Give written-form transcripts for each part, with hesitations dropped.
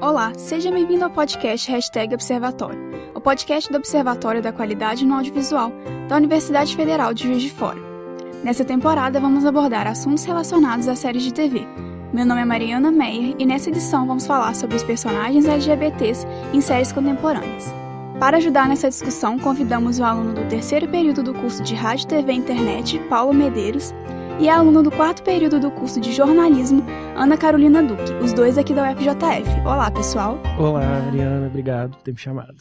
Olá, seja bem-vindo ao podcast #Observatório, o podcast do Observatório da Qualidade no Audiovisual da Universidade Federal de Juiz de Fora. Nessa temporada vamos abordar assuntos relacionados a séries de TV. Meu nome é Mariana Meyer e nessa edição vamos falar sobre os personagens LGBTs em séries contemporâneas. Para ajudar nessa discussão, convidamos o aluno do terceiro período do curso de Rádio, TV e Internet, Paulo Medeiros, e a aluna do quarto período do curso de Jornalismo, Ana Carolina Duque, os dois aqui da UFJF. Olá, pessoal! Olá, Mariana, obrigado por ter me chamado.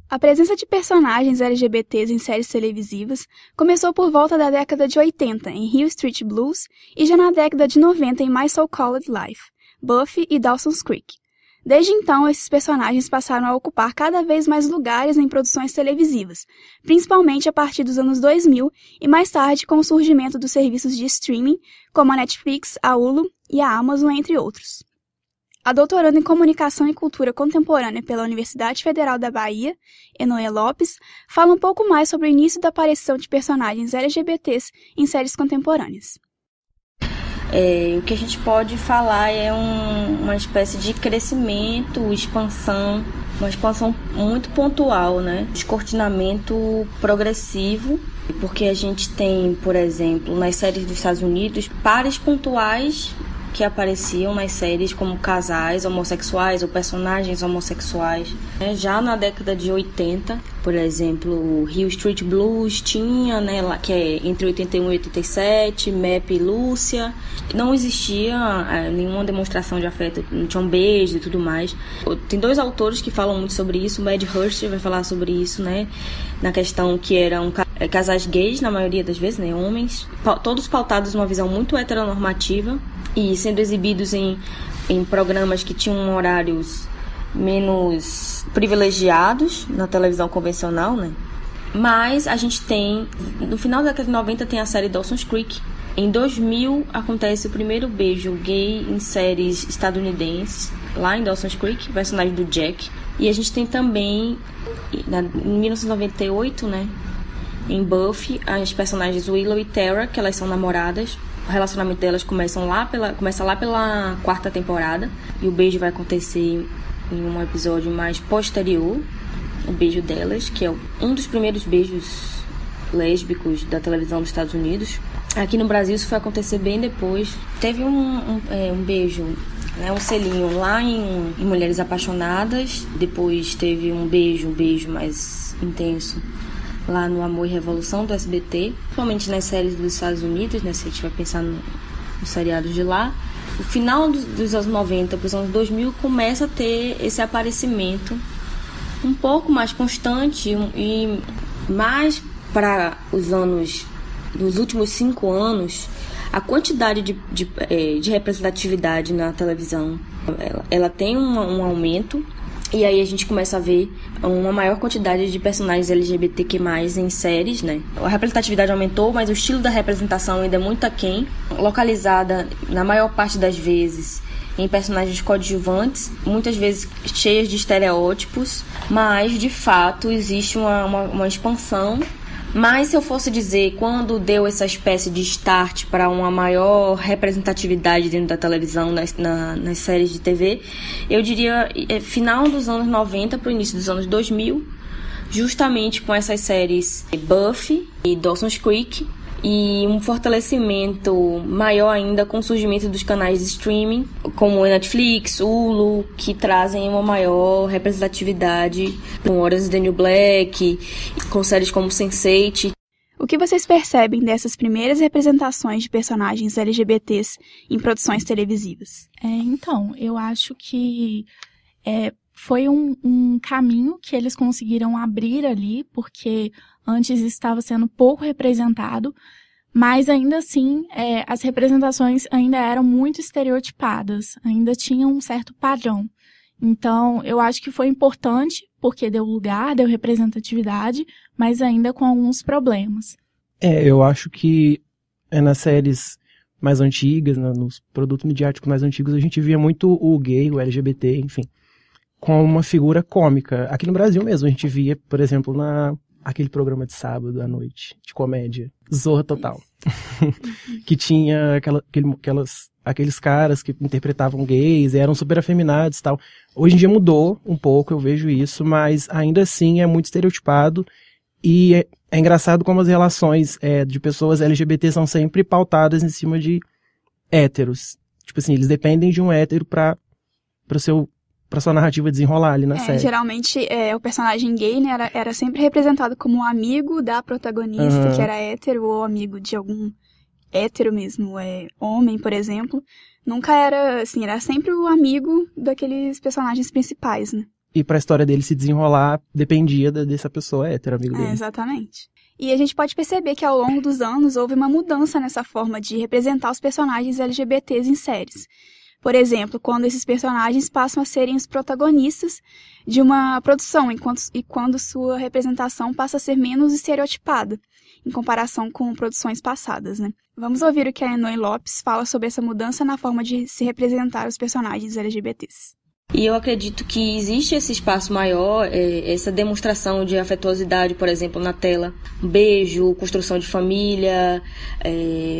A presença de personagens LGBTs em séries televisivas começou por volta da década de 80 em Hill Street Blues e já na década de 90 em My So-Called Life, Buffy e Dawson's Creek. Desde então, esses personagens passaram a ocupar cada vez mais lugares em produções televisivas, principalmente a partir dos anos 2000 e mais tarde com o surgimento dos serviços de streaming, como a Netflix, a Hulu e a Amazon, entre outros. A doutoranda em Comunicação e Cultura Contemporânea pela Universidade Federal da Bahia, Enoê Lopes, fala um pouco mais sobre o início da aparição de personagens LGBTs em séries contemporâneas. O que a gente pode falar é uma espécie de crescimento, expansão, uma expansão muito pontual, né? Descortinamento progressivo, porque a gente tem, por exemplo, nas séries dos Estados Unidos, pares pontuais que apareciam nas séries como casais homossexuais ou personagens homossexuais. Já na década de 80, por exemplo, Hill Street Blues tinha, né, que é entre 81 e 87, Map e Lúcia. Não existia nenhuma demonstração de afeto, não tinha um beijo e tudo mais. Tem dois autores que falam muito sobre isso, o Mad Hurst vai falar sobre isso, né, na questão que eram casais gays, na maioria das vezes, né, homens, todos pautados numa visão muito heteronormativa, e sendo exibidos em programas que tinham horários menos privilegiados na televisão convencional, né? Mas a gente tem, no final da década de 90 tem a série Dawson's Creek. Em 2000 acontece o primeiro beijo gay em séries estadunidenses, lá em Dawson's Creek, personagem do Jack. E a gente tem também, em 1998, né, em Buffy, as personagens Willow e Tara, que elas são namoradas. O relacionamento delas começa lá pela quarta temporada e o beijo vai acontecer em um episódio mais posterior, o beijo delas, que é um dos primeiros beijos lésbicos da televisão dos Estados Unidos. Aqui no Brasil isso foi acontecer bem depois. Teve um beijo, né, um selinho lá em Mulheres Apaixonadas, depois teve um beijo mais intenso lá no Amor e Revolução do SBT, principalmente nas séries dos Estados Unidos, né, se a gente vai pensar nos seriados de lá. O final dos anos 90 para os anos 2000 começa a ter esse aparecimento um pouco mais constante e mais para dos últimos 5 anos, a quantidade de representatividade na televisão, ela tem um aumento. E aí a gente começa a ver uma maior quantidade de personagens LGBTQ+, em séries, né? A representatividade aumentou, mas o estilo da representação ainda é muito aquém, localizada, na maior parte das vezes, em personagens coadjuvantes, muitas vezes cheias de estereótipos, mas, de fato, existe uma expansão. Mas se eu fosse dizer quando deu essa espécie de start para uma maior representatividade dentro da televisão, nas séries de TV, eu diria final dos anos 90 para o início dos anos 2000, justamente com essas séries Buffy e Dawson's Creek, e um fortalecimento maior ainda com o surgimento dos canais de streaming, como Netflix, Hulu, que trazem uma maior representatividade, com Orange is the New Black, com séries como Sense8. O que vocês percebem dessas primeiras representações de personagens LGBTs em produções televisivas? Então, eu acho que foi um caminho que eles conseguiram abrir ali, porque antes estava sendo pouco representado, mas ainda assim as representações ainda eram muito estereotipadas, ainda tinham um certo padrão. Então, eu acho que foi importante, porque deu lugar, deu representatividade, mas ainda com alguns problemas. Eu acho que nas séries mais antigas, nos produtos midiáticos mais antigos, a gente via muito o gay, o LGBT, enfim, com uma figura cômica. Aqui no Brasil mesmo, a gente via, por exemplo, aquele programa de sábado à noite, de comédia, Zorra Total, que tinha aquelas aqueles caras que interpretavam gays, eram super afeminados e tal. Hoje em dia mudou um pouco, eu vejo isso, mas ainda assim é muito estereotipado e é engraçado como as relações de pessoas LGBT são sempre pautadas em cima de héteros. Tipo assim, eles dependem de um hétero pra sua narrativa desenrolar ali na série. Geralmente, o personagem gay, né, era sempre representado como um amigo da protagonista, que era hétero, ou amigo de algum hétero mesmo, homem, por exemplo. Nunca era, assim, era sempre o amigo daqueles personagens principais, né? E pra história dele se desenrolar, dependia dessa pessoa hétero, amigo dele. Exatamente. E a gente pode perceber que ao longo dos anos houve uma mudança nessa forma de representar os personagens LGBTs em séries. Por exemplo, quando esses personagens passam a serem os protagonistas de uma produção, e quando sua representação passa a ser menos estereotipada, em comparação com produções passadas, né? Vamos ouvir o que a Enoy Lopes fala sobre essa mudança na forma de se representar os personagens LGBTs. E eu acredito que existe esse espaço maior, essa demonstração de afetuosidade, por exemplo, na tela. Um beijo, construção de família,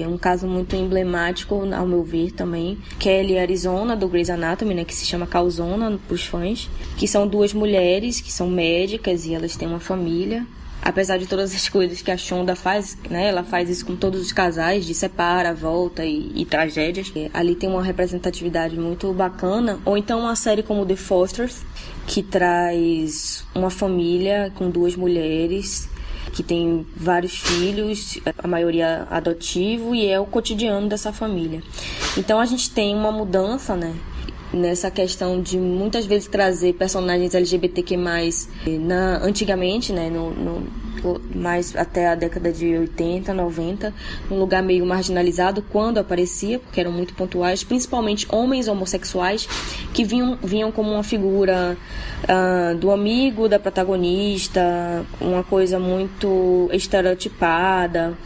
um caso muito emblemático, ao meu ver, também. Kelly e Arizona, do Grey's Anatomy, né, que se chama Calzona para os fãs, que são duas mulheres que são médicas e elas têm uma família. Apesar de todas as coisas que a Shonda faz, né, ela faz isso com todos os casais, de separa, volta e tragédias. Ali tem uma representatividade muito bacana. Ou então uma série como The Fosters, que traz uma família com duas mulheres, que tem vários filhos, a maioria adotivo, e é o cotidiano dessa família. Então a gente tem uma mudança, né, nessa questão de muitas vezes trazer personagens LGBTQ+, antigamente, né, mais até a década de 80, 90, num lugar meio marginalizado quando aparecia, porque eram muito pontuais, principalmente homens homossexuais que vinham como uma figura do amigo da protagonista, uma coisa muito estereotipada,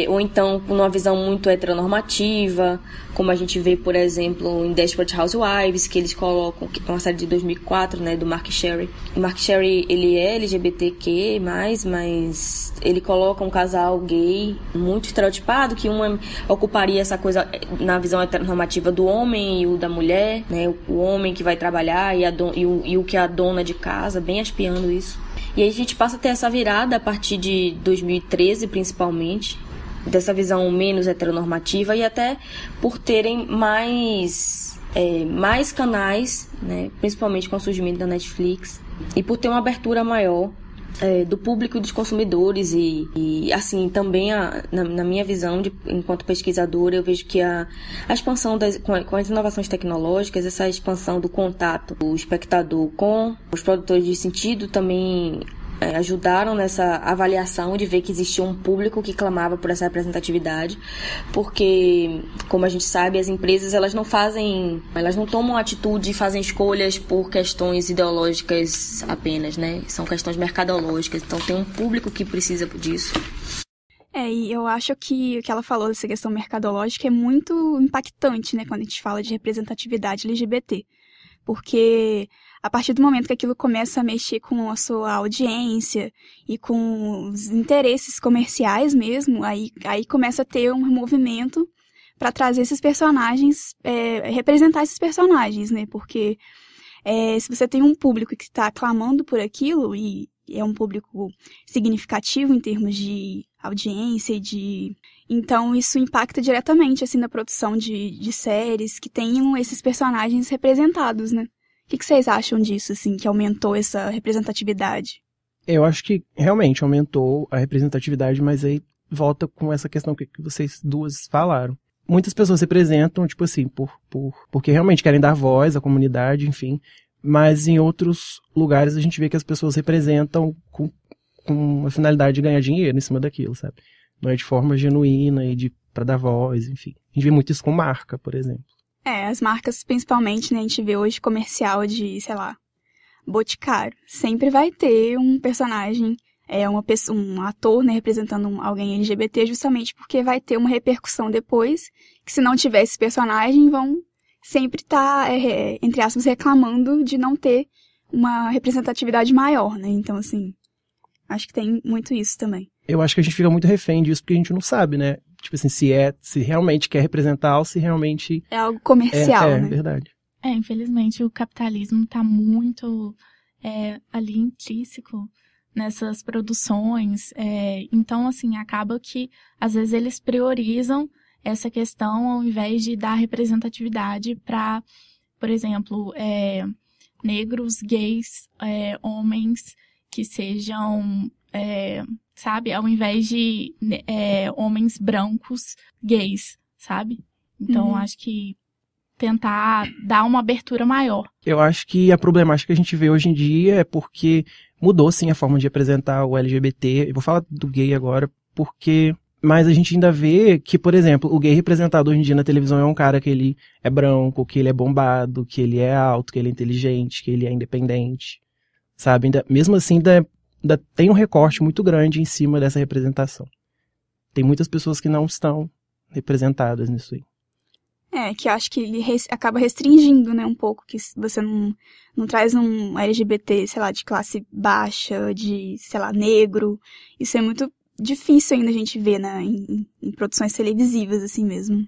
ou então com uma visão muito heteronormativa, como a gente vê, por exemplo, em Desperate Housewives, que eles colocam, que é uma série de 2004, né, do Mark Sherry. O Mark Sherry, ele é LGBTQ+, mas ele coloca um casal gay muito estereotipado, que uma ocuparia essa coisa na visão heteronormativa do homem e o da mulher, né, o homem que vai trabalhar e o que é a dona de casa, bem espiando isso. E aí a gente passa a ter essa virada a partir de 2013, principalmente, dessa visão menos heteronormativa, e até por terem mais canais, né, principalmente com o surgimento da Netflix, e por ter uma abertura maior do público e dos consumidores, e assim, também na minha visão, enquanto pesquisadora, eu vejo que a expansão com as inovações tecnológicas, essa expansão do contato do espectador com os produtores de sentido também ajudaram nessa avaliação de ver que existia um público que clamava por essa representatividade, porque, como a gente sabe, as empresas elas não tomam atitude e fazem escolhas por questões ideológicas apenas, né? São questões mercadológicas, então tem um público que precisa disso. E eu acho que o que ela falou dessa questão mercadológica é muito impactante, né, quando a gente fala de representatividade LGBT, porque a partir do momento que aquilo começa a mexer com a sua audiência e com os interesses comerciais mesmo, aí começa a ter um movimento para trazer esses personagens, representar esses personagens, né? Porque se você tem um público que está clamando por aquilo, e é um público significativo em termos de audiência então isso impacta diretamente, assim, na produção de séries que tenham esses personagens representados, né? O que vocês acham disso, assim, que aumentou essa representatividade? Eu acho que realmente aumentou a representatividade, mas aí volta com essa questão que vocês duas falaram. Muitas pessoas representam, tipo assim, porque realmente querem dar voz à comunidade, enfim, mas em outros lugares a gente vê que as pessoas representam com a finalidade de ganhar dinheiro em cima daquilo, sabe? Não é de forma genuína e pra dar voz, enfim. A gente vê muito isso com marca, por exemplo. As marcas, principalmente, né, a gente vê hoje comercial de, sei lá, Boticário. Sempre vai ter um personagem, um ator, né, representando alguém LGBT, justamente porque vai ter uma repercussão depois, que se não tiver esse personagem, vão sempre estar, entre aspas, reclamando de não ter uma representatividade maior, né? Então, assim, acho que tem muito isso também. Eu acho que a gente fica muito refém disso porque a gente não sabe, né? tipo assim, se realmente quer representar ou se realmente... É algo comercial, né? É verdade. Infelizmente o capitalismo está muito ali intrínseco nessas produções. Então, assim, acaba que às vezes eles priorizam essa questão ao invés de dar representatividade para, por exemplo, negros, gays, homens que sejam, sabe, ao invés de homens brancos gays, sabe? Então, acho que tentar dar uma abertura maior. Eu acho que a problemática que a gente vê hoje em dia é porque mudou, sim, a forma de representar o LGBT. Eu vou falar do gay agora, mas a gente ainda vê que, por exemplo, o gay representado hoje em dia na televisão é um cara que ele é branco, que ele é bombado, que ele é alto, que ele é inteligente, que ele é independente, sabe? Mesmo assim, ainda tem um recorte muito grande em cima dessa representação. Tem muitas pessoas que não estão representadas nisso aí. Que eu acho que ele acaba restringindo, né, um pouco, que você não traz um LGBT, sei lá, de classe baixa, de, sei lá, negro. Isso é muito difícil ainda a gente ver, né, em produções televisivas, assim mesmo.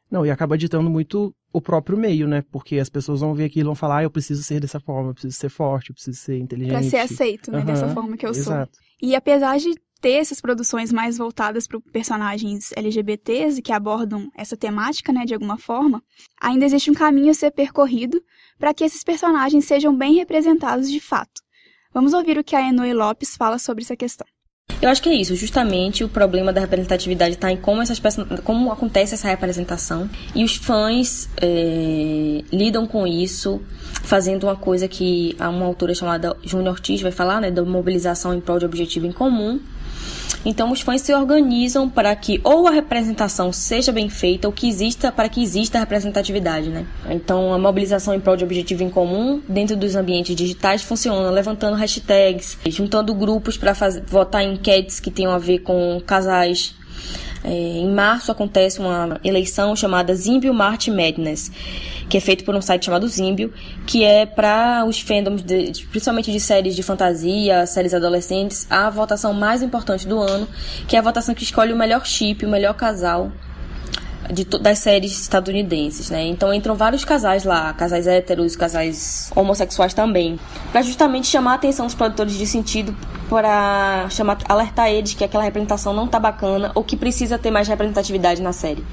Não, e acaba ditando muito o próprio meio, né, porque as pessoas vão ver aquilo e vão falar, eu preciso ser dessa forma, eu preciso ser forte, eu preciso ser inteligente. Pra ser aceito, né, dessa forma que eu exato. sou. E apesar de ter essas produções mais voltadas para personagens LGBTs e que abordam essa temática, né, de alguma forma, ainda existe um caminho a ser percorrido para que esses personagens sejam bem representados de fato. Vamos ouvir o que a Enoe Lopes fala sobre essa questão. Eu acho que é isso, justamente o problema da representatividade está em como acontece essa representação, e os fãs lidam com isso fazendo uma coisa que uma autora chamada Júnior Ortiz vai falar, né, da mobilização em prol de objetivo em comum. Então os fãs se organizam para que ou a representação seja bem feita ou para que exista a representatividade, né? Então a mobilização em prol de objetivo em comum dentro dos ambientes digitais funciona levantando hashtags, juntando grupos para votar em enquetes que tenham a ver com casais. Em março acontece uma eleição chamada Zimbio March Madness, que é feito por um site chamado Zimbio, que é para os fandoms, principalmente de séries de fantasia, séries adolescentes, a votação mais importante do ano, que é a votação que escolhe o melhor chip, o melhor casal das séries estadunidenses, né? Então entram vários casais lá, casais héteros, casais homossexuais também, para justamente chamar a atenção dos produtores de sentido, para alertar eles que aquela representação não tá bacana ou que precisa ter mais representatividade na série.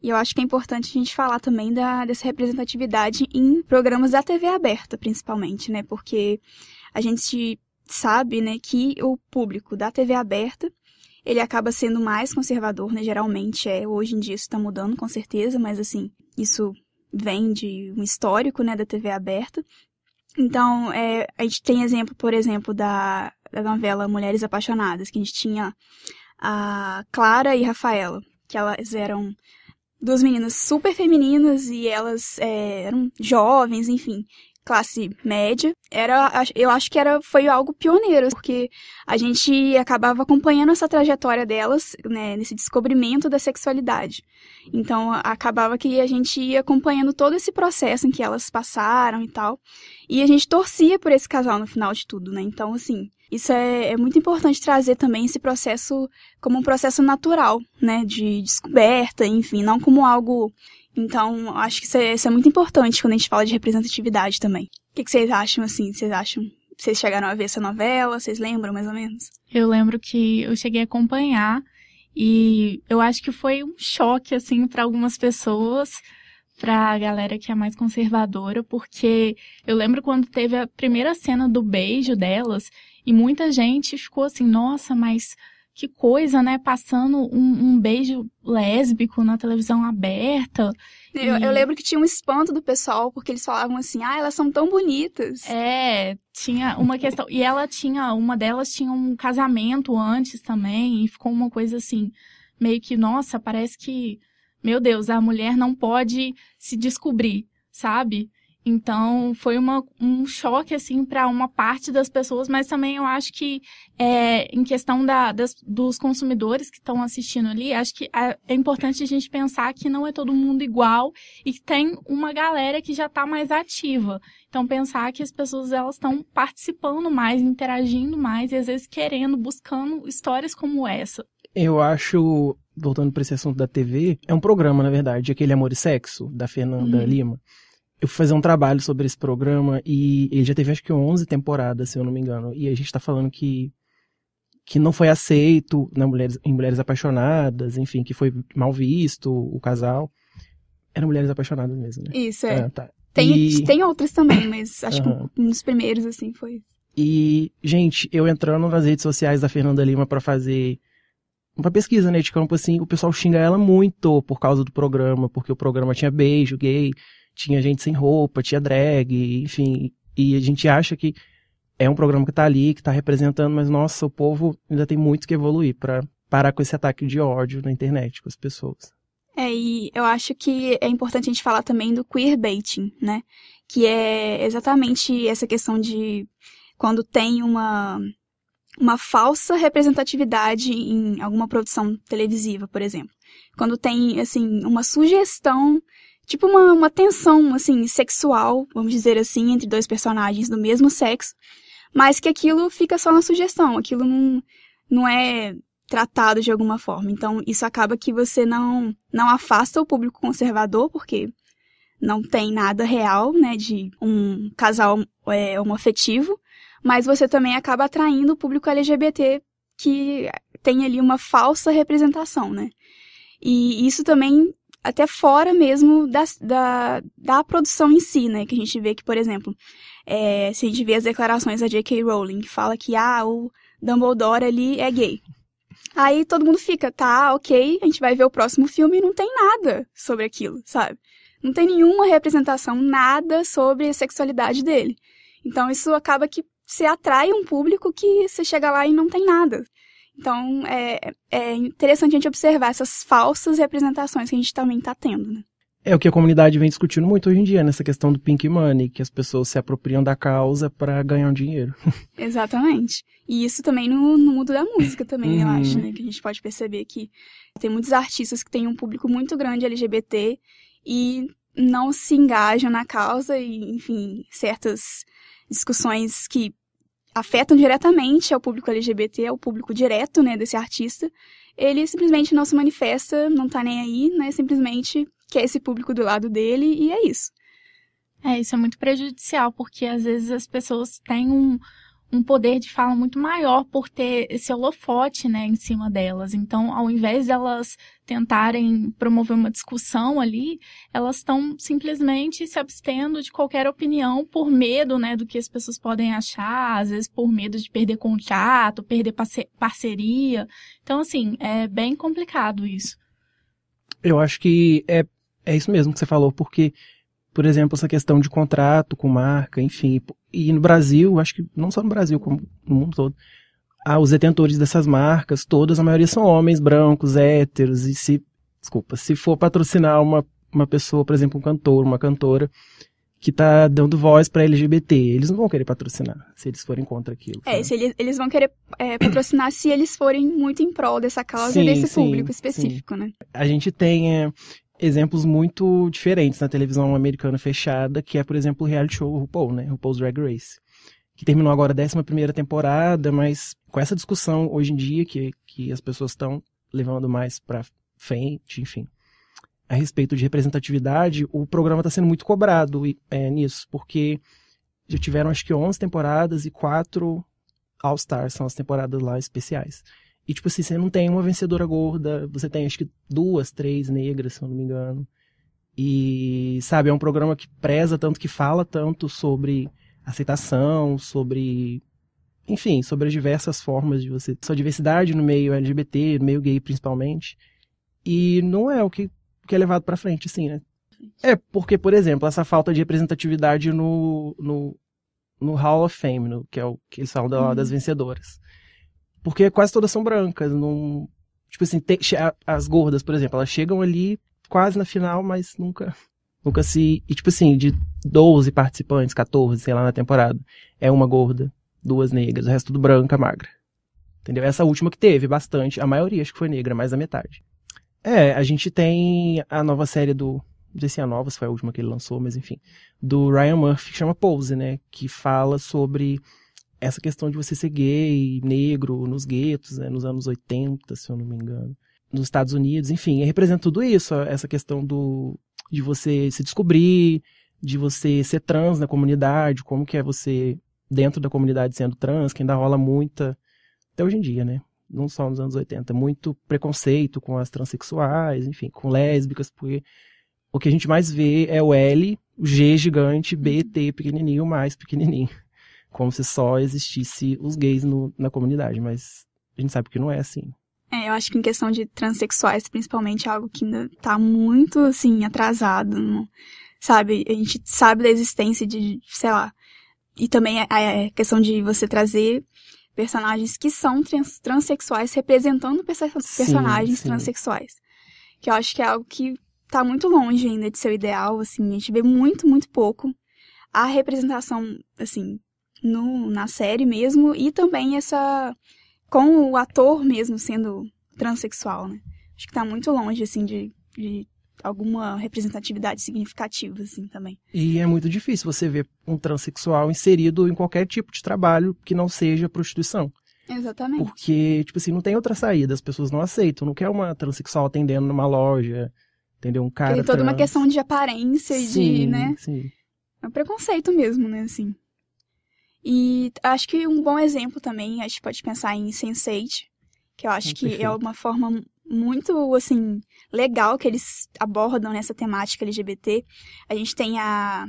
E eu acho que é importante a gente falar também dessa representatividade em programas da TV aberta, principalmente, né? Porque a gente sabe, né, que o público da TV aberta, ele acaba sendo mais conservador, né? Geralmente hoje em dia isso está mudando, com certeza, mas assim, isso vem de um histórico, né, da TV aberta. Então, a gente tem exemplo, por exemplo, da novela Mulheres Apaixonadas, que a gente tinha a Clara e Rafaela, que elas eram duas meninas super femininas e elas eram jovens, enfim, classe média. Eu acho que foi algo pioneiro, porque a gente acabava acompanhando essa trajetória delas, né, nesse descobrimento da sexualidade. Então, acabava que a gente ia acompanhando todo esse processo em que elas passaram e tal, e a gente torcia por esse casal no final de tudo, né? Então, assim, isso é muito importante trazer também esse processo como um processo natural, né, de descoberta, enfim, não como algo... Então, acho que isso é muito importante quando a gente fala de representatividade também. O que vocês acham, assim? Vocês chegaram a ver essa novela? Vocês lembram, mais ou menos? Eu lembro que eu cheguei a acompanhar e eu acho que foi um choque, assim, para algumas pessoas, para a galera que é mais conservadora, porque eu lembro quando teve a primeira cena do beijo delas e muita gente ficou assim, nossa, mas... que coisa, né? Passando um beijo lésbico na televisão aberta. Eu lembro que tinha um espanto do pessoal, porque eles falavam assim, elas são tão bonitas. Tinha uma questão. E uma delas tinha um casamento antes também, e ficou uma coisa assim, meio que, nossa, parece que, meu Deus, a mulher não pode se descobrir, sabe? Então, foi um choque, assim, para uma parte das pessoas, mas também eu acho que, em questão dos consumidores que estão assistindo ali, acho que é importante a gente pensar que não é todo mundo igual e que tem uma galera que já está mais ativa. Então, pensar que as pessoas, elas estão participando mais, interagindo mais e, às vezes, buscando histórias como essa. Eu acho, voltando para esse assunto da TV, é um programa, na verdade, aquele Amor e Sexo, da Fernanda Lima. Eu fui fazer um trabalho sobre esse programa e ele já teve acho que 11 temporadas, se eu não me engano. E a gente tá falando que não foi aceito em Mulheres Apaixonadas, enfim, que foi mal visto o casal. Eram Mulheres Apaixonadas mesmo, né? Isso, é. Ah, tá. Tem outras também, mas acho que um dos primeiros, assim, foi. E, gente, eu entrando nas redes sociais da Fernanda Lima pra fazer uma pesquisa, né, de campo, assim, o pessoal xinga ela muito por causa do programa, porque o programa tinha beijo gay, tinha gente sem roupa, tinha drag, enfim. E a gente acha que é um programa que tá ali, que tá representando, mas, nossa, o povo ainda tem muito que evoluir pra parar com esse ataque de ódio na internet com as pessoas. E eu acho que é importante a gente falar também do queerbaiting, né? Que é exatamente essa questão de quando tem uma falsa representatividade em alguma produção televisiva, por exemplo. Quando tem, assim, uma sugestão, tipo uma tensão, assim, sexual, vamos dizer assim, entre dois personagens do mesmo sexo, mas que aquilo fica só na sugestão, aquilo não é tratado de alguma forma. Então, isso acaba que você não afasta o público conservador, porque não tem nada real, né, de um casal homoafetivo, mas você também acaba atraindo o público LGBT que tem ali uma falsa representação, né? E isso também até fora mesmo da produção em si, né? Que a gente vê que, por exemplo, se a gente vê as declarações da J.K. Rowling, que fala que o Dumbledore ali é gay. Aí todo mundo fica, tá, ok, a gente vai ver o próximo filme e não tem nada sobre aquilo, sabe? Não tem nenhuma representação, nada sobre a sexualidade dele. Então isso acaba que você atrai um público que você chega lá e não tem nada. Então é interessante a gente observar essas falsas representações que a gente também tá tendo, né? É o que a comunidade vem discutindo muito hoje em dia, nessa questão do pink money, que as pessoas se apropriam da causa para ganhar um dinheiro. Exatamente. E isso também no mundo da música também, eu acho, né? Que a gente pode perceber que tem muitos artistas que têm um público muito grande LGBT e não se engajam na causa e, enfim, certas discussões que afetam diretamente ao público LGBT, ao público direto, né, desse artista, ele simplesmente não se manifesta, não tá nem aí, né, simplesmente quer esse público do lado dele e é isso. Isso é muito prejudicial, porque às vezes as pessoas têm um poder de fala muito maior por ter esse holofote, né, em cima delas. Então, ao invés de elas tentarem promover uma discussão ali, elas estão simplesmente se abstendo de qualquer opinião por medo, né, do que as pessoas podem achar, às vezes por medo de perder contato, perder parceria. Então, assim, é bem complicado isso. Eu acho que é isso mesmo que você falou, porque, por exemplo, essa questão de contrato com marca, enfim, e no Brasil, acho que não só no Brasil, como no mundo todo, os detentores dessas marcas, todas, a maioria são homens brancos, héteros, e se for patrocinar uma pessoa, por exemplo, um cantor, uma cantora, que tá dando voz pra LGBT, eles não vão querer patrocinar, se eles forem contra aquilo. Se eles vão querer patrocinar se eles forem muito em prol dessa causa e desse público específico, né? A gente tem exemplos muito diferentes na televisão americana fechada, que é, por exemplo, o reality show RuPaul, né? RuPaul's Drag Race, que terminou agora a 11ª temporada, mas com essa discussão hoje em dia que as pessoas estão levando mais pra frente, enfim, a respeito de representatividade, o programa está sendo muito cobrado nisso, porque já tiveram acho que 11 temporadas e 4 All-Stars, são as temporadas lá especiais. E, tipo assim, você não tem uma vencedora gorda, você tem, acho que 2, 3 negras, se eu não me engano. E, sabe, é um programa que preza tanto, que fala tanto sobre aceitação, sobre, enfim, sobre as diversas formas de você... Sua diversidade no meio LGBT, no meio gay, principalmente. E não é o que é levado pra frente, assim, né? Porque, por exemplo, essa falta de representatividade no Hall of Fame, que é o que eles falam das vencedoras. Porque quase todas são brancas. Tipo assim, as gordas, por exemplo, elas chegam ali quase na final, mas nunca se... E tipo assim, de 12 participantes, 14, sei lá, na temporada, é uma gorda, 2 negras, o resto tudo branca, magra. Entendeu? Essa última que teve bastante, a maioria acho que foi negra, mais da metade. A gente tem a nova série não sei se é a nova, se foi a última que ele lançou, mas enfim, do Ryan Murphy, que chama Pose, né? Que fala sobre essa questão de você ser gay, negro, nos guetos, né, nos anos 80, se eu não me engano, nos Estados Unidos, enfim, representa tudo isso, essa questão de você se descobrir, de você ser trans na comunidade, como que é você dentro da comunidade sendo trans, que ainda rola muita, até hoje em dia, né? Não só nos anos 80, muito preconceito com as transexuais, enfim, com lésbicas, porque o que a gente mais vê é o L, o G gigante, B, T pequenininho, mais pequenininho. Como se só existisse os gays na comunidade, mas a gente sabe que não é assim. Eu acho que em questão de transexuais, principalmente, é algo que ainda tá muito, assim, atrasado, sabe? A gente sabe da existência de, sei lá, e também a questão de você trazer personagens que são transexuais representando personagens sim. transexuais. Que eu acho que é algo que tá muito longe ainda de ser o ideal, assim, a gente vê muito, muito pouco a representação, assim, na série mesmo, e também com o ator mesmo sendo transexual, né? Acho que tá muito longe, assim, de alguma representatividade significativa, assim, também. E é muito difícil você ver um transexual inserido em qualquer tipo de trabalho que não seja prostituição. Exatamente. Porque, tipo assim, não tem outra saída, as pessoas não aceitam, não quer uma transexual atendendo numa loja, entendeu? Um cara tem toda trans. uma questão de aparência e de, né? Sim. É um preconceito mesmo, né, assim. E acho que um bom exemplo também, a gente pode pensar em Sense8, que eu acho que Perfeito. é uma forma muito, assim, legal que eles abordam nessa temática LGBT. A gente tem a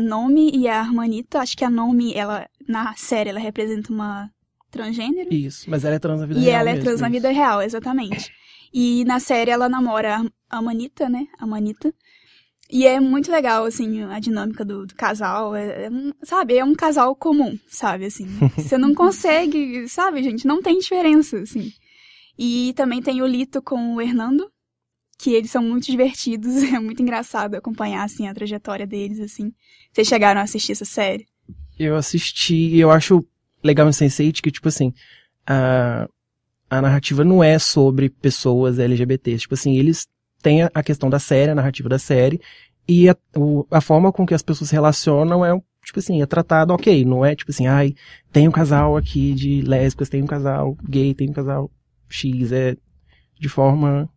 Nomi e a Hermanita. Acho que a Nomi, ela, na série, ela representa uma transgênero. Isso, mas ela é trans na vida real. E ela é trans na isso. vida real, exatamente. E na série ela namora a Manita, né? A Manita. E é muito legal, assim, a dinâmica do casal. Sabe, é um casal comum, sabe, assim. Você não consegue, sabe, gente? Não tem diferença, assim. E também tem o Lito com o Hernando, que eles são muito divertidos. É muito engraçado acompanhar, assim, a trajetória deles, assim. Vocês chegaram a assistir essa série? Eu assisti, e eu acho legal em Sense8 que, tipo assim, a narrativa não é sobre pessoas LGBTs. Tipo assim, eles têm a questão da série, a narrativa da série, e a forma com que as pessoas se relacionam é, tipo assim, é tratado ok. Não é tipo assim, tem um casal aqui de lésbicas, tem um casal gay, tem um casal X. É de forma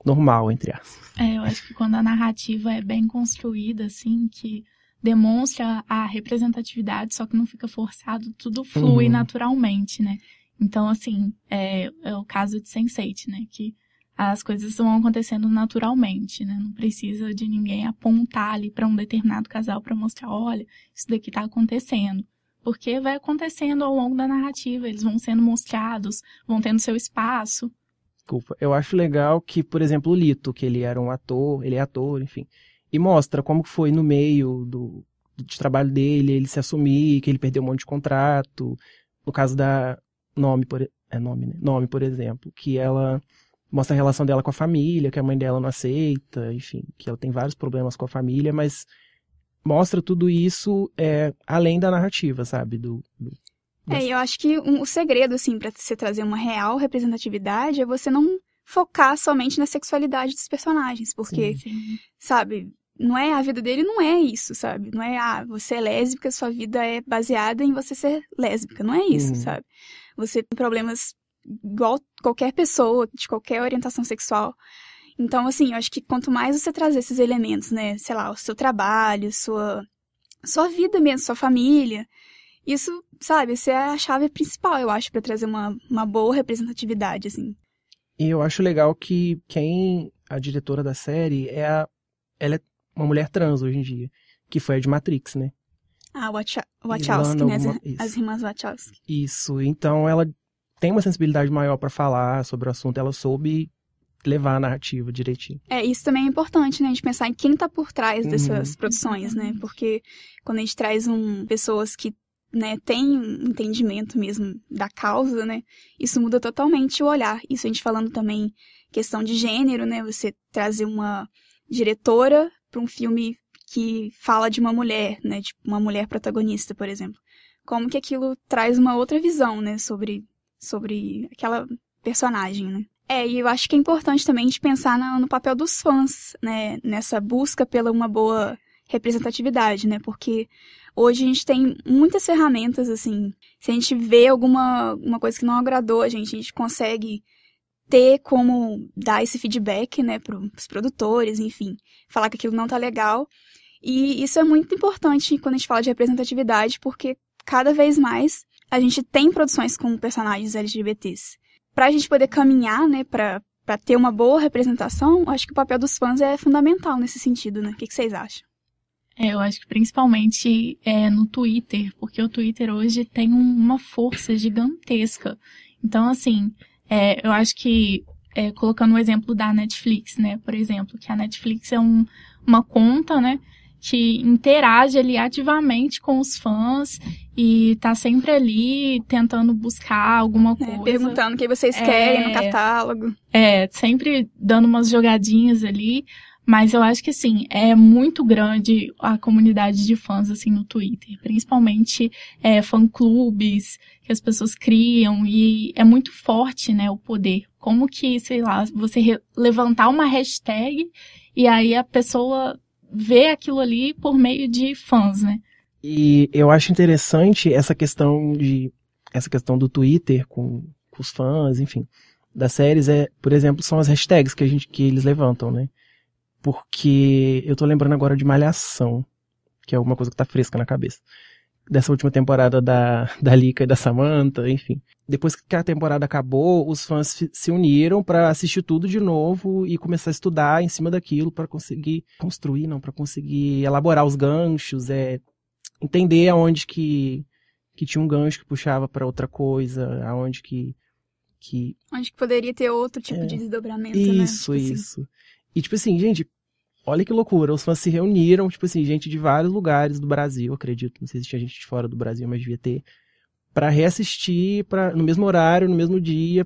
normal, entre aspas. Eu acho que quando a narrativa é bem construída, assim, que demonstra a representatividade, só que não fica forçado, tudo flui naturalmente, né? Então, assim, é o caso de Sense8, né? Que as coisas vão acontecendo naturalmente, né? Não precisa de ninguém apontar ali para um determinado casal para mostrar, olha, isso daqui tá acontecendo. Porque vai acontecendo ao longo da narrativa, eles vão sendo mostrados, vão tendo seu espaço. Desculpa. Eu acho legal que, por exemplo, o Lito, que ele era um ator, ele é ator, enfim, e mostra como foi no meio do trabalho dele, ele se assumir, que ele perdeu um monte de contrato. No caso da Nomi, Nomi, por exemplo, que ela mostra a relação dela com a família, que a mãe dela não aceita, enfim, que ela tem vários problemas com a família, mas mostra tudo isso além da narrativa, sabe? Eu acho que o segredo, assim, pra você trazer uma real representatividade é você não focar somente na sexualidade dos personagens, porque, sabe, não é a vida dele, não é isso, sabe? Não é, você é lésbica, sua vida é baseada em você ser lésbica, não é isso, sabe? Você tem problemas igual qualquer pessoa, de qualquer orientação sexual. Então, assim, eu acho que quanto mais você trazer esses elementos, né, sei lá, o seu trabalho, sua vida mesmo, sua família, isso, sabe, essa é a chave principal, eu acho, pra trazer uma boa representatividade, assim. E eu acho legal que a diretora da série, ela é uma mulher trans hoje em dia, que foi a de Matrix, né? Wachowski, né? As irmãs Wachowski. Isso, então ela tem uma sensibilidade maior pra falar sobre o assunto, ela soube levar a narrativa direitinho. Isso também é importante, né? A gente pensar em quem tá por trás dessas produções, né? Porque quando a gente traz pessoas que, né, têm um entendimento mesmo da causa, né? Isso muda totalmente o olhar. Isso a gente falando também questão de gênero, né? Você trazer uma diretora para um filme que fala de uma mulher, né? Tipo, uma mulher protagonista, por exemplo. Como que aquilo traz uma outra visão, né? Sobre aquela personagem, né? E eu acho que é importante também a gente pensar no papel dos fãs, né? Nessa busca pela uma boa representatividade, né? Porque Hoje a gente tem muitas ferramentas, assim, se a gente vê uma coisa que não agradou a gente consegue ter como dar esse feedback, né, pros produtores, enfim, falar que aquilo não tá legal. E isso é muito importante quando a gente fala de representatividade, porque cada vez mais a gente tem produções com personagens LGBTs. Pra gente poder caminhar, né, pra ter uma boa representação, acho que o papel dos fãs é fundamental nesse sentido, né? O que vocês acham? Eu acho que principalmente no Twitter, porque o Twitter hoje tem uma força gigantesca. Então, assim, eu acho que, colocando o exemplo da Netflix, né, por exemplo, que a Netflix é uma conta, né, que interage ali ativamente com os fãs e tá sempre ali tentando buscar alguma coisa. Perguntando o que vocês querem no catálogo. Sempre dando umas jogadinhas ali. Mas eu acho que, assim, é muito grande a comunidade de fãs, assim, no Twitter. Principalmente fã-clubes que as pessoas criam. E é muito forte, né, o poder. Como que, sei lá, você levantar uma hashtag e aí a pessoa vê aquilo ali por meio de fãs, né? E eu acho interessante essa questão do Twitter com os fãs, enfim, das séries. Por exemplo, são as hashtags que eles levantam, né? Porque eu tô lembrando agora de Malhação, que é alguma coisa que tá fresca na cabeça. Dessa última temporada da Lika e da Samantha, enfim. Depois que a temporada acabou, os fãs se uniram pra assistir tudo de novo e começar a estudar em cima daquilo pra conseguir pra conseguir elaborar os ganchos, entender aonde que tinha um gancho que puxava pra outra coisa, aonde que... Onde que poderia ter outro tipo de desdobramento, isso, né? Isso. E, tipo assim, gente, olha que loucura. Os fãs se reuniram, tipo assim, gente de vários lugares do Brasil, acredito. Não sei se tinha gente de fora do Brasil, mas devia ter. Pra reassistir no mesmo horário, no mesmo dia,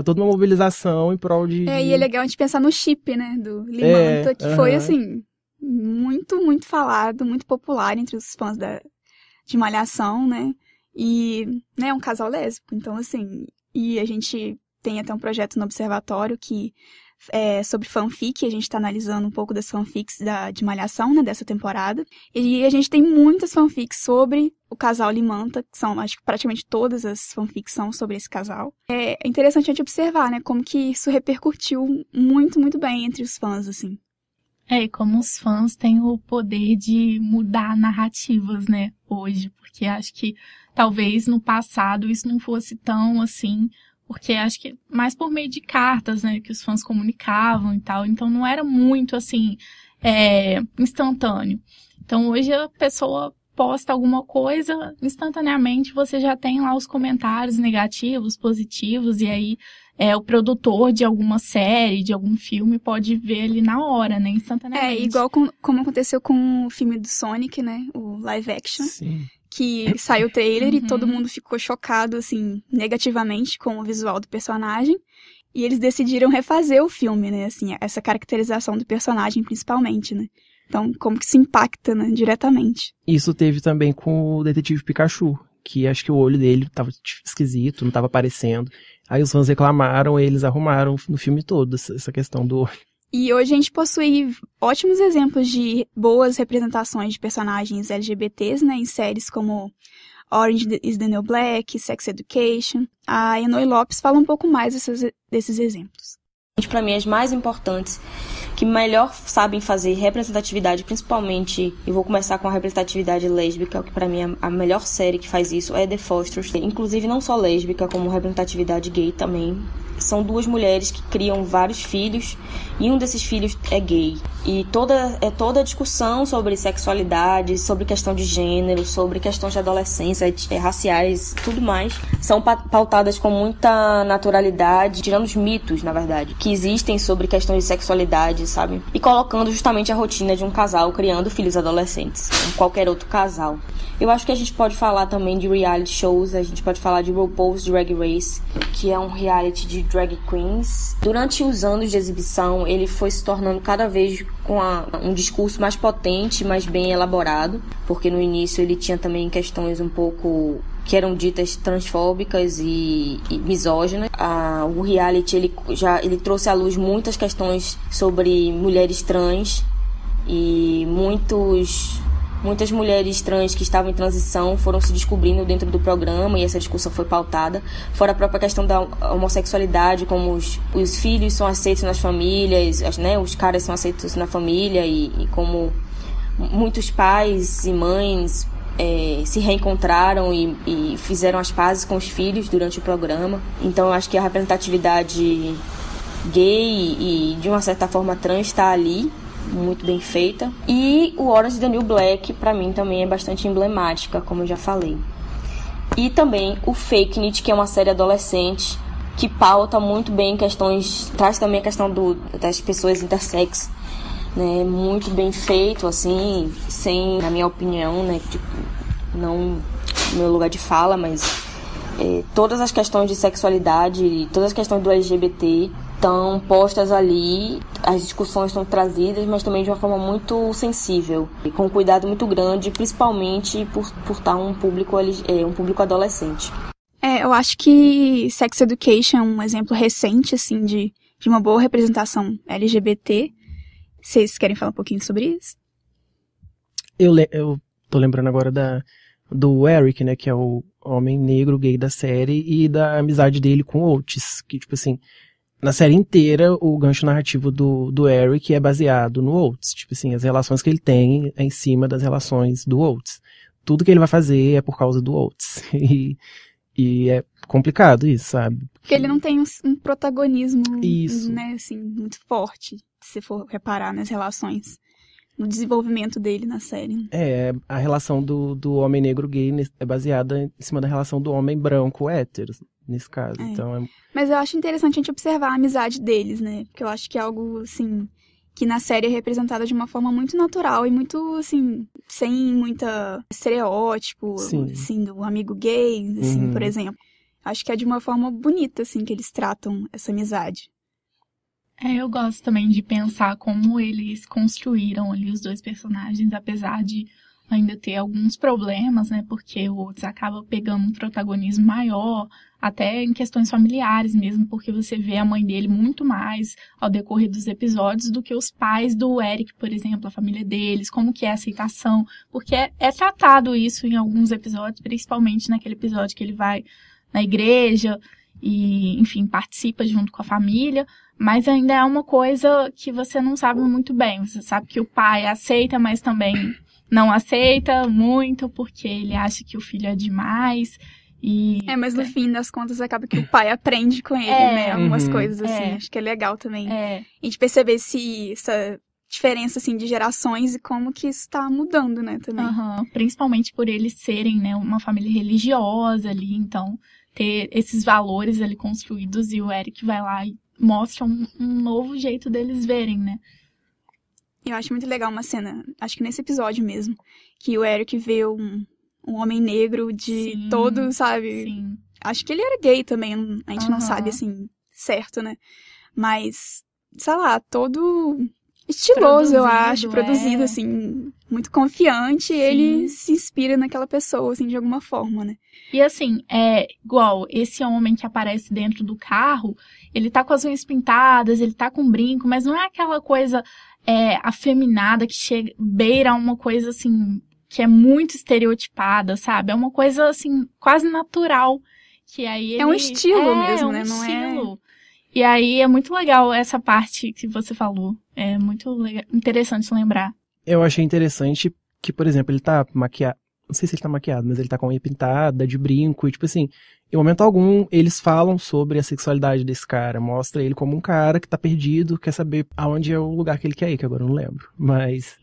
toda uma mobilização em prol de... E é legal a gente pensar no chip, né, do Limanta, que foi, assim, muito, muito falado, muito popular entre os fãs de Malhação, né? E, né, é um casal lésbico. Então, assim, e a gente tem até um projeto no Observatório que sobre fanfic, a gente tá analisando um pouco das fanfics de Malhação, né, dessa temporada. E a gente tem muitas fanfics sobre o casal Limanta, que são, acho que praticamente todas as fanfics são sobre esse casal. É interessante a gente observar, né, como que isso repercutiu muito, muito bem entre os fãs, assim. E como os fãs têm o poder de mudar narrativas, né, hoje, porque acho que talvez no passado isso não fosse tão, assim... Porque acho que mais por meio de cartas, né, que os fãs comunicavam e tal. Então não era muito, assim, instantâneo. Então hoje a pessoa posta alguma coisa, instantaneamente você já tem lá os comentários negativos, positivos, e aí o produtor de alguma série, de algum filme, pode ver ali na hora, né, instantaneamente. Igual como aconteceu com o filme do Sonic, né, o live action. Sim. Que saiu o trailer e todo mundo ficou chocado, assim, negativamente com o visual do personagem. E eles decidiram refazer o filme, né, assim, essa caracterização do personagem principalmente, né. Então, como que isso impacta, né, diretamente. Isso teve também com o Detetive Pikachu, que acho que o olho dele tava esquisito, não tava aparecendo. Aí os fãs reclamaram, eles arrumaram no filme todo essa questão do olho. E hoje a gente possui ótimos exemplos de boas representações de personagens LGBTs, né, em séries como Orange is the New Black, Sex Education. A Enoy Lopes fala um pouco mais desses exemplos. Para mim, as mais importantes, que melhor sabem fazer representatividade, principalmente, eu vou começar com a representatividade lésbica, que para mim a melhor série que faz isso é The Fosters. Inclusive, não só lésbica, como representatividade gay também. São duas mulheres que criam vários filhos e um desses filhos é gay. E toda a discussão sobre sexualidade, sobre questão de gênero, sobre questões de adolescência, raciais, tudo mais, são pautadas com muita naturalidade, tirando os mitos, na verdade, que existem sobre questões de sexualidade, sabe? E colocando justamente a rotina de um casal criando filhos adolescentes, como qualquer outro casal. Eu acho que a gente pode falar também de reality shows, a gente pode falar de RuPaul's Drag Race, que é um reality de drag queens. Durante os anos de exibição, ele foi se tornando cada vez com um discurso mais potente, mais bem elaborado, porque no início ele tinha também questões um pouco que eram ditas transfóbicas e misóginas. O reality ele trouxe à luz muitas questões sobre mulheres trans e muitos Muitas mulheres trans que estavam em transição foram se descobrindo dentro do programa e essa discussão foi pautada. Fora a própria questão da homossexualidade, como os filhos são aceitos nas famílias, né, os caras são aceitos na família e como muitos pais e mães se reencontraram e fizeram as pazes com os filhos durante o programa. Então eu acho que a representatividade gay e de uma certa forma trans está ali, muito bem feita. E o Orange is the New Black, pra mim, também é bastante emblemática, como eu já falei. E também o Fake It, que é uma série adolescente que pauta muito bem questões, traz também a questão das pessoas intersex, né, muito bem feito, assim, sem, na minha opinião, né, não no meu lugar de fala, mas todas as questões de sexualidade, todas as questões do LGBT estão postas ali, as discussões estão trazidas, mas também de uma forma muito sensível, e com um cuidado muito grande, principalmente por estar um público adolescente. Eu acho que Sex Education é um exemplo recente, assim, de uma boa representação LGBT. Vocês querem falar um pouquinho sobre isso? Eu tô lembrando agora do Eric, né, que é o homem negro gay da série, e da amizade dele com o Otis, que, tipo assim, na série inteira, o gancho narrativo do Eric é baseado no Otis. Tipo assim, as relações que ele tem é em cima das relações do Otis. Tudo que ele vai fazer é por causa do Otis. E é complicado isso, sabe? Porque ele não tem um protagonismo, isso, né, assim, muito forte, se for reparar nas relações, no desenvolvimento dele na série. A relação do homem negro gay é baseada em cima da relação do homem branco hétero, nesse caso. Então Mas eu acho interessante a gente observar a amizade deles, né? Porque eu acho que é algo, assim, que na série é representada de uma forma muito natural e muito, assim, sem muita estereótipo, assim, do amigo gay, assim, por exemplo. Acho que é de uma forma bonita, assim, que eles tratam essa amizade. Eu gosto também de pensar como eles construíram ali os dois personagens, apesar de ainda ter alguns problemas, né? Porque o Otis acaba pegando um protagonismo maior, até em questões familiares mesmo, porque você vê a mãe dele muito mais ao decorrer dos episódios do que os pais do Eric, por exemplo, a família deles, como que é a aceitação, porque é tratado isso em alguns episódios, principalmente naquele episódio que ele vai na igreja e, enfim, participa junto com a família, mas ainda é uma coisa que você não sabe muito bem. Você sabe que o pai aceita, mas também não aceita muito, porque ele acha que o filho é demais. Mas no fim das contas acaba que o pai aprende com ele, né? Algumas coisas, assim. Acho que é legal também a gente perceber essa diferença, assim, de gerações e como que isso tá mudando, né, também. Principalmente por eles serem, né, uma família religiosa ali, então ter esses valores ali construídos, e o Eric vai lá e mostra um novo jeito deles verem, né? Eu acho muito legal uma cena, acho que nesse episódio mesmo, que o Eric vê um homem negro de todo, sabe? Sim. Acho que ele era gay também, a gente não sabe, assim, certo, né? Mas, sei lá, todo estiloso, eu acho, produzido, assim, muito confiante, e ele se inspira naquela pessoa, assim, de alguma forma, né? E assim, igual esse homem que aparece dentro do carro, ele tá com as unhas pintadas, ele tá com brinco, mas não é aquela coisa afeminada que beira uma coisa, assim, que é muito estereotipada, sabe? É uma coisa, assim, quase natural, que aí é um estilo mesmo, né? Não estilo. E aí é muito legal essa parte que você falou. É muito interessante lembrar. Eu achei interessante que, por exemplo, ele tá maquiado. Não sei se ele tá maquiado, mas ele tá com a unha pintada, de brinco. E, tipo assim, em momento algum, eles falam sobre a sexualidade desse cara. Mostra ele como um cara que tá perdido, quer saber aonde é o lugar que ele quer ir, que agora eu não lembro. Mas...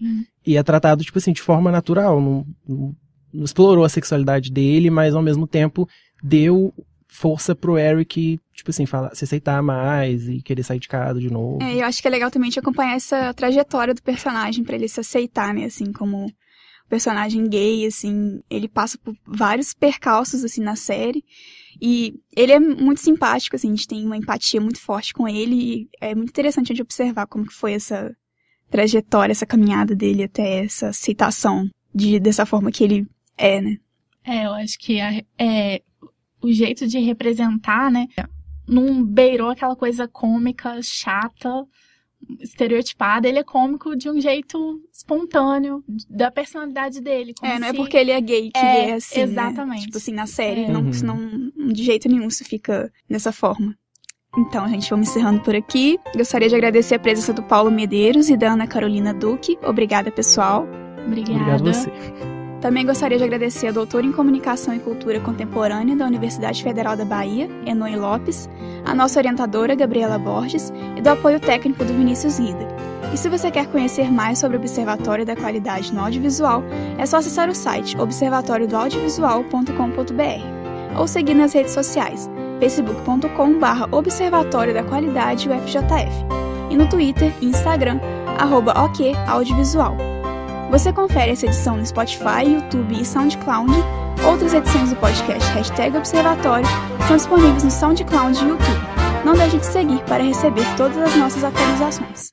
E é tratado, tipo assim, de forma natural. Não explorou a sexualidade dele, mas ao mesmo tempo deu força pro Eric, tipo assim, se aceitar mais e querer sair de casa de novo. Eu acho que é legal também de acompanhar essa trajetória do personagem pra ele se aceitar, né, assim, como personagem gay, assim, ele passa por vários percalços, assim, na série, e ele é muito simpático, assim, a gente tem uma empatia muito forte com ele, e é muito interessante a gente observar como que foi essa trajetória, essa caminhada dele até essa aceitação dessa forma que ele é, né. Eu acho que o jeito de representar, né, não beirou aquela coisa cômica, chata, estereotipado, ele é cômico de um jeito espontâneo, da personalidade dele. Não é porque ele é gay que é assim, exatamente. Né? Tipo assim, na série, não, de jeito nenhum isso fica dessa forma. Então, gente, vamos encerrando por aqui. Gostaria de agradecer a presença do Paulo Medeiros e da Ana Carolina Duque. Obrigada, pessoal. Obrigada. Obrigado a você. Também gostaria de agradecer a doutora em Comunicação e Cultura Contemporânea da Universidade Federal da Bahia, Enoy Lopes, a nossa orientadora, Gabriela Borges, e do apoio técnico do Vinícius Rida. E se você quer conhecer mais sobre o Observatório da Qualidade no Audiovisual, é só acessar o site observatoriodoaudiovisual.com.br ou seguir nas redes sociais, facebook.com/Observatório da Qualidade UFJF e no Twitter e Instagram, @OKAudiovisual. Você confere essa edição no Spotify, YouTube e SoundCloud. Outras edições do podcast #Observatório estão disponíveis no SoundCloud e YouTube. Não deixe de seguir para receber todas as nossas atualizações.